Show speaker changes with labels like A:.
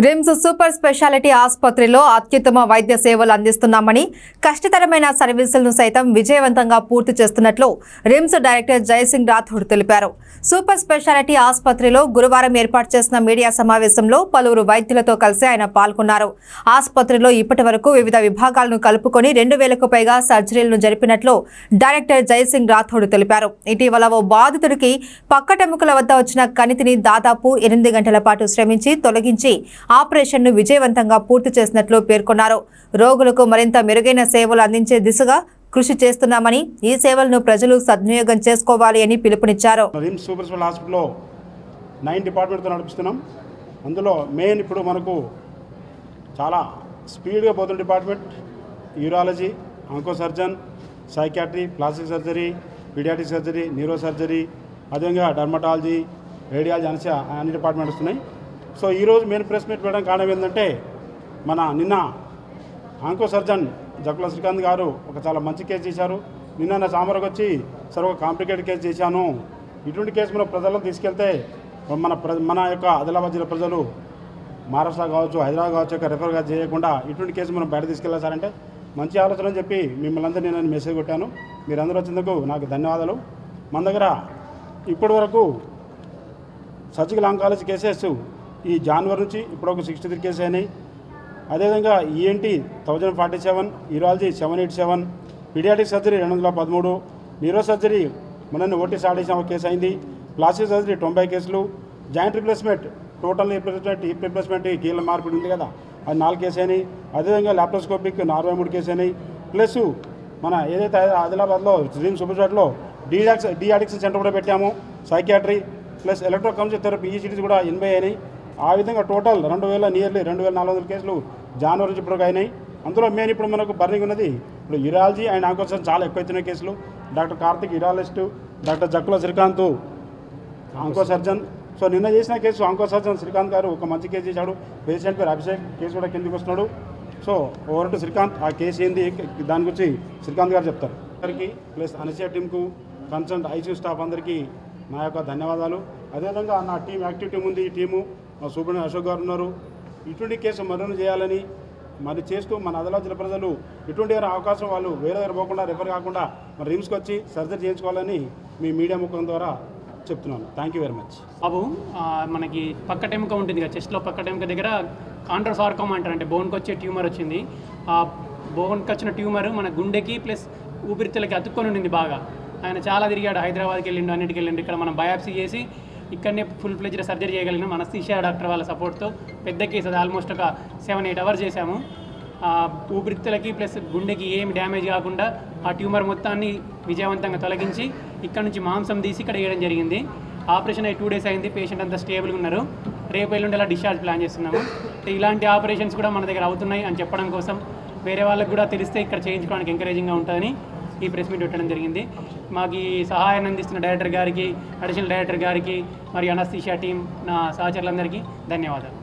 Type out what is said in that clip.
A: RIMS super speciality ఆసుపత్రిలో అత్యుత్తమ వైద్య సేవలు అందిస్తున్నామని కష్టతరమైన సర్వీసులను సైతం విజయవంతంగా పూర్తి చేస్తున్నట్లు రిమ్స్ డైరెక్టర్ జయసింగ్ రాథోడ్ తెలిపారు. సూపర్ స్పెషాలిటీ ఆసుపత్రిలో గురువారం ఏర్పాటు చేసిన మీడియా సమావేశంలో పలువురు వైద్యులతో కలిసి ఆయన పాల్గొన్నారు. ఆసుపత్రిలో ఇప్పటివరకు వివిధ విభాగాలను కలుపుకొని 2000కు పైగా సర్జరీలను జరిపినట్లు డైరెక్టర్ జయసింగ్ రాథోడ్ తెలిపారు. ఇటీవల ఓ బాధితుడికి పక్కటెముకల వద్ద వచ్చిన కణితిని దాదాపు 8 గంటల పాటు శ్రమించి తొలగించి ఆపరేషన్ను విజయవంతంగా పూర్తి చేసినట్లు పేర్కొన్నారు. రోగులకు మరింత మెరుగైన సేవలు అందించే దిశగా కృషి చేస్తున్నామని, ఈ సేవలను ప్రజలు సద్వినియోగం చేసుకోవాలి అని పిలుపునిచ్చారు.
B: రిమ్స్ సూపర్ స్పెషాలిటీ హాస్పిటల్లో 9 డిపార్ట్మెంట్తో నడిపిస్తున్నాం. అందులో మెయిన్ ఇప్పుడు మనకు చాలా స్పీడ్గా పోతున్న department urology, onco surgeon, psychiatry, plastic surgery, paediatric surgery, neuro surgery, అదేవిధంగా డర్మటాలజీ, రేడియాలజీ అన్ని డిపార్ట్మెంట్ వస్తున్నాయి. సో ఈరోజు మెయిన్ ప్రెస్ మీట్ పెట్టడం కారణం ఏంటంటే నిన్న ఆంకో సర్జన్ జక్కుల శ్రీకాంత్ గారు ఒక చాలా మంచి కేసు చేశారు. నిన్న నా చాంబర్కి వచ్చి సార్ ఒక కాంప్లికేటెడ్ కేసు చేశాను, ఇటువంటి కేసు మనం ప్రజలను తీసుకెళ్తే మన యొక్క ఆదిలాబాద్ జిల్లా ప్రజలు మహారాష్ట్ర కావచ్చు, హైదరాబాద్ కావచ్చు రెఫర్గా చేయకుండా ఇటువంటి కేసు మనం బయట తీసుకెళ్ళాలి సార్ అంటే మంచి ఆలోచన అని చెప్పి మిమ్మల్ని అందరినీ నేను మెసేజ్ కొట్టాను. మీరందరూ వచ్చినందుకు నాకు ధన్యవాదాలు. మన దగ్గర ఇప్పటి వరకు సర్జికల్ ఆంకాలజీ కేసెస్ ఈ జనవరి నుంచి ఇప్పుడు ఒక 63 కేసు అయినాయి. అదేవిధంగా ENT 1047, urology 787, paediatric surgery 213, neuro surgery మొన్న ఓటీ స్టార్ట్ చేసిన కేసు అయింది, ప్లాస్టిక్ సర్జరీ 90 కేసులు, జాయింట్ రిప్లేస్మెంట్ టోటల్ రిప్లేస్మెంట్ కీళ్ళ మార్పిడి ఉంది కదా అది 4 కేసు అయినాయి. అదేవిధంగా ల్యాప్రోస్కోపిక్ 43 కేసు అయినాయి. ప్లస్ మన ఏదైతే ఆదిలాబాద్లో రిమ్స్ సూపర్ స్పెషాలిటీలో డీ అడిక్షన్ సెంటర్ కూడా పెట్టాము, psychiatry plus electroconsultation therapy ECTs కూడా 80 అయినాయి. ఆ విధంగా టోటల్ 2400 కేసులు జనవరి నుంచి ఇప్పుడు అయినాయి. అందులో మెయిన్ ఇప్పుడు మనకు బర్నింగ్ ఉన్నది ఇప్పుడు యూరాలజీ అండ్ ఆంకో సర్జన్ చాలా ఎక్కువ వచ్చిన కేసులు. Doctor Karthik urologist, doctor Jakkula Srikanth onco surgeon. So నిన్న చేసిన కేసు ఆంకో సర్జన్ శ్రీకాంత్ గారు ఒక మంచి కేసు చేశాడు. పేషెంట్ పేరు అభిషేక్, కేసు కూడా కిందికి వస్తున్నాడు. సో ఓవర్ టు శ్రీకాంత్, ఆ కేసు ఏంది దాని గురించి శ్రీకాంత్ గారు చెప్తారు. అందరికీ ప్లస్ అనసియా టీంకు, కన్సర్న్ ఐసీయూ స్టాఫ్ అందరికీ నా యొక్క ధన్యవాదాలు. అదేవిధంగా నా టీం యాక్టివ్ టీం ఉంది. ఈ టీము మా సూపరింటెండెంట్ అశోక్ గారు ఉన్నారు. ఇటువంటి కేసు మరణం చేయాలని మరి చేస్తూ మన ఆదిలాబాద్ జిల్లా ప్రజలు ఇటువంటి అవకాశం వాళ్ళు వేరే దగ్గర పోకుండా రెఫర్ కాకుండా మరి రిమ్స్కి వచ్చి సర్జరీ చేయించుకోవాలని మీ మీడియా ముఖం ద్వారా చెప్తున్నాను. Thank you very much.
C: బాబు, మనకి పక్కటెముక ఉంటుంది కదా, చెస్ట్లో పక్కటెముక దగ్గర కాంట్రోసార్కోమా అంటారు, అంటే బోన్కి వచ్చే ట్యూమర్ వచ్చింది. ఆ బోన్కి వచ్చిన ట్యూమర్ మన గుండెకి ప్లస్ ఊపిరితిత్తులకి అతుక్కొని ఉండింది బాగా. ఆయన చాలా తిరిగాడు, హైదరాబాద్కి వెళ్ళిండు, అన్నిటికి వెళ్ళిండు. ఇక్కడ మనం బయాప్సీ చేసి ఇక్కడనే ఫుల్ ఫ్లెజ్డ్ సర్జరీ చేయగలిగినాం అనస్థీషియా డాక్టర్ వాళ్ళ సపోర్ట్తో. పెద్ద కేసు, అది ఆల్మోస్ట్ ఒక 7-8 అవర్స్ చేశాము. ఊపిరితిత్తులకి ప్లస్ గుండెకి ఏమి డ్యామేజ్ కాకుండా ఆ ట్యూమర్ మొత్తాన్ని విజయవంతంగా తొలగించి ఇక్కడ నుంచి మాంసం తీసి ఇక్కడ వేయడం జరిగింది. ఆపరేషన్ అయ్యి 2 days అయింది. పేషెంట్ అంతా స్టేబుల్గా ఉన్నారు. రేపు ఎల్లుండి అలా డిశ్చార్జ్ ప్లాన్ చేస్తున్నాము. ఇలాంటి ఆపరేషన్స్ కూడా మన దగ్గర అవుతున్నాయి అని చెప్పడం కోసం, వేరే వాళ్ళకి కూడా తెలిస్తే ఇక్కడ చేయించుకోవడానికి ఎంకరేజింగ్గా ఉంటుందని ఈ ప్రెస్ మీట్ పెట్టడం జరిగింది. మాకు ఈ సహాయాన్ని అందిస్తున్న డైరెక్టర్ గారికి, అడిషనల్ డైరెక్టర్ గారికి మరియు అనస్థీషియా టీం, నా సహచరులందరికీ ధన్యవాదాలు.